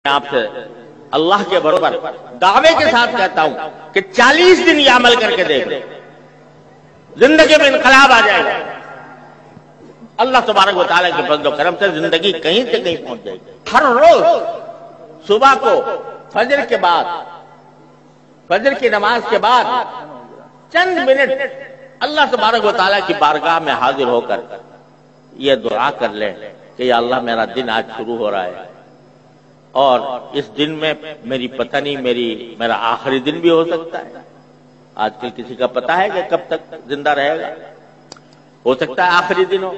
آپ سے اللہ کے برابر دعوے کے ساتھ کہتا ہوں کہ 40 دن یہ عمل کر کے دیکھ لیں، زندگی میں انقلاب آ جائے گا۔ اللہ تبارک و تعالیٰ کے فضل و کرم سے زندگی کہیں سے کہیں پہنچ جائے گی۔ ہر روز صبح کو فجر کے بعد، فجر کی نماز کے بعد چند منٹ اللہ تبارک و تعالیٰ کی بارگاہ میں حاضر ہو کر یہ دعا کر لیں کہ یا اللہ میرا دن آج شروع ہو رہا ہے، اور اس دن میں میری پتہ نہیں میرا آخری دن بھی ہو سکتا ہے۔ آج کل کسی کا پتہ ہے کہ کب تک زندہ رہے گا، ہو سکتا ہے آخری دن ہو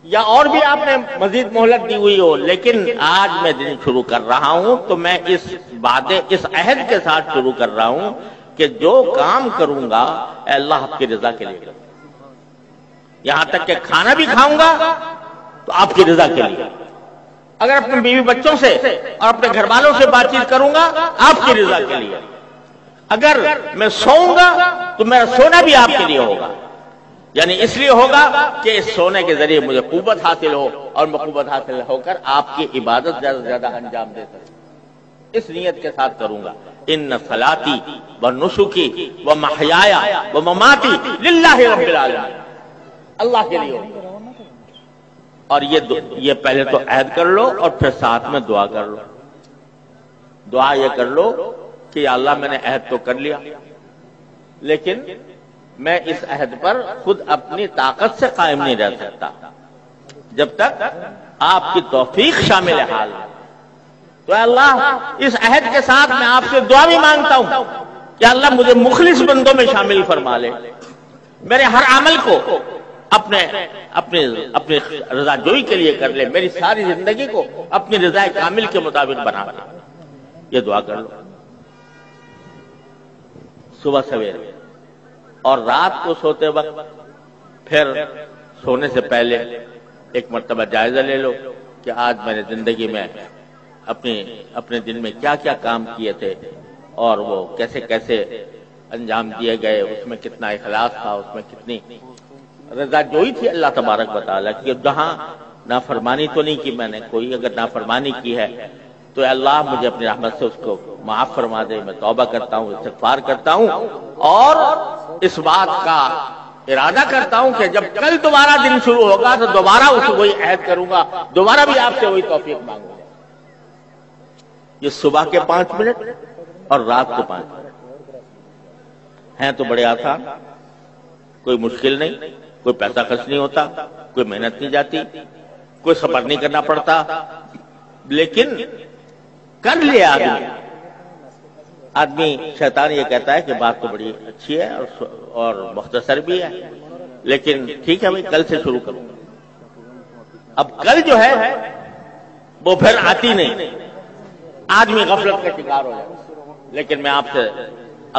یا اور بھی آپ نے مزید مہلت دی ہوئی ہو، لیکن آج میں دن شروع کر رہا ہوں تو میں اس عہد کے ساتھ شروع کر رہا ہوں کہ جو کام کروں گا اے اللہ آپ کی رضا کے لیے کروں گا، یہاں تک کہ کھانا بھی کھاؤں گا تو آپ کی رضا کے لیے، اگر اپنے بیوی بچوں سے اور اپنے گھر والوں سے بات چیت کروں گا آپ کی رضا کے لیے، اگر میں سوؤں گا تو میرا سونا بھی آپ کے لیے ہوگا، یعنی اس لیے ہوگا کہ اس سونے کے ذریعے مجھے قوت حاصل ہو اور میں قوت حاصل ہو کر آپ کی عبادت زیادہ سے زیادہ انجام دے سکوں، اس نیت کے ساتھ کروں گا۔ ان صلاتی ونسکی ومحیایا ومماتی للہ رب العالمین، اللہ کے لیے ہوگا۔ اور یہ پہلے تو عہد کر لو اور پھر ساتھ میں دعا کر لو۔ دعا یہ کر لو کہ یا اللہ میں نے عہد تو کر لیا، لیکن میں اس عہد پر خود اپنی طاقت سے قائم نہیں رہ سکتا جب تک آپ کی توفیق شامل حال ہے۔ تو اے اللہ اس عہد کے ساتھ میں آپ سے دعا بھی مانگتا ہوں کہ اللہ مجھے مخلص بندوں میں شامل فرما لے، میرے ہر عمل کو اپنی رضا جوئی کے لیے کر لے، میری ساری زندگی کو اپنی رضا کامل کے مطابق بنا لے۔ یہ دعا کر لو صبح سویرے، اور رات کو سوتے وقت پھر سونے سے پہلے ایک مرتبہ جائزہ لے لو کہ آج میں نے زندگی میں اپنے دن میں کیا کیا کام کیے تھے اور وہ کیسے کیسے انجام دیے گئے، اس میں کتنا اخلاص تھا، اس میں کتنی رضا جوئی تھی اللہ تبارک و تعالیٰ کی۔ جہاں نافرمانی تو نہیں کی میں نے کوئی، اگر نافرمانی کی ہے تو اللہ مجھے اپنی رحمت سے اس کو معاف فرما دے۔ میں توبہ کرتا ہوں، استغفار کرتا ہوں، اور اس بات کا ارادہ کرتا ہوں کہ جب کل دوبارہ دن شروع ہوگا تو دوبارہ اسے وہی عہد کروں گا، دوبارہ بھی آپ سے وہی توفیق مانگوں گا۔ یہ صبح کے 5 منٹ اور رات کو 5 منٹ ہیں تو بڑے آسان، کوئی مشکل نہیں، کوئی پیسہ خرچ نہیں ہوتا، کوئی محنت نہیں جاتی، کوئی صبر نہیں کرنا پڑتا، لیکن کر لیا آدمی شیطان یہ کہتا ہے کہ بات تو بڑی اچھی ہے اور مختصر بھی ہے، لیکن ٹھیک ہے میں کل سے شروع کروں گا۔ اب کل جو ہے وہ پھر آتی نہیں، آدمی غفلت کا شکار ہو جائے۔ لیکن میں آپ سے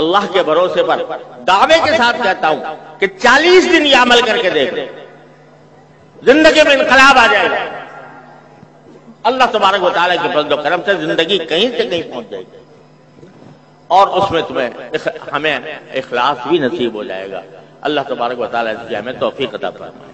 اللہ کے بھروسے پر دعوے کے ساتھ کہتا ہوں کہ 40 دن یہ عمل کر کے دیکھ لیں، زندگی میں انقلاب آ جائے گا۔ اللہ تبارک و تعالیٰ کے فضل و کرم سے زندگی کہیں سے کہیں پہنچ جائے گی، اور اس میں ہمیں اخلاص بھی نصیب ہو جائے گا۔ اللہ تبارک و تعالیٰ سے ہمیں توفیق عطا فرمائے۔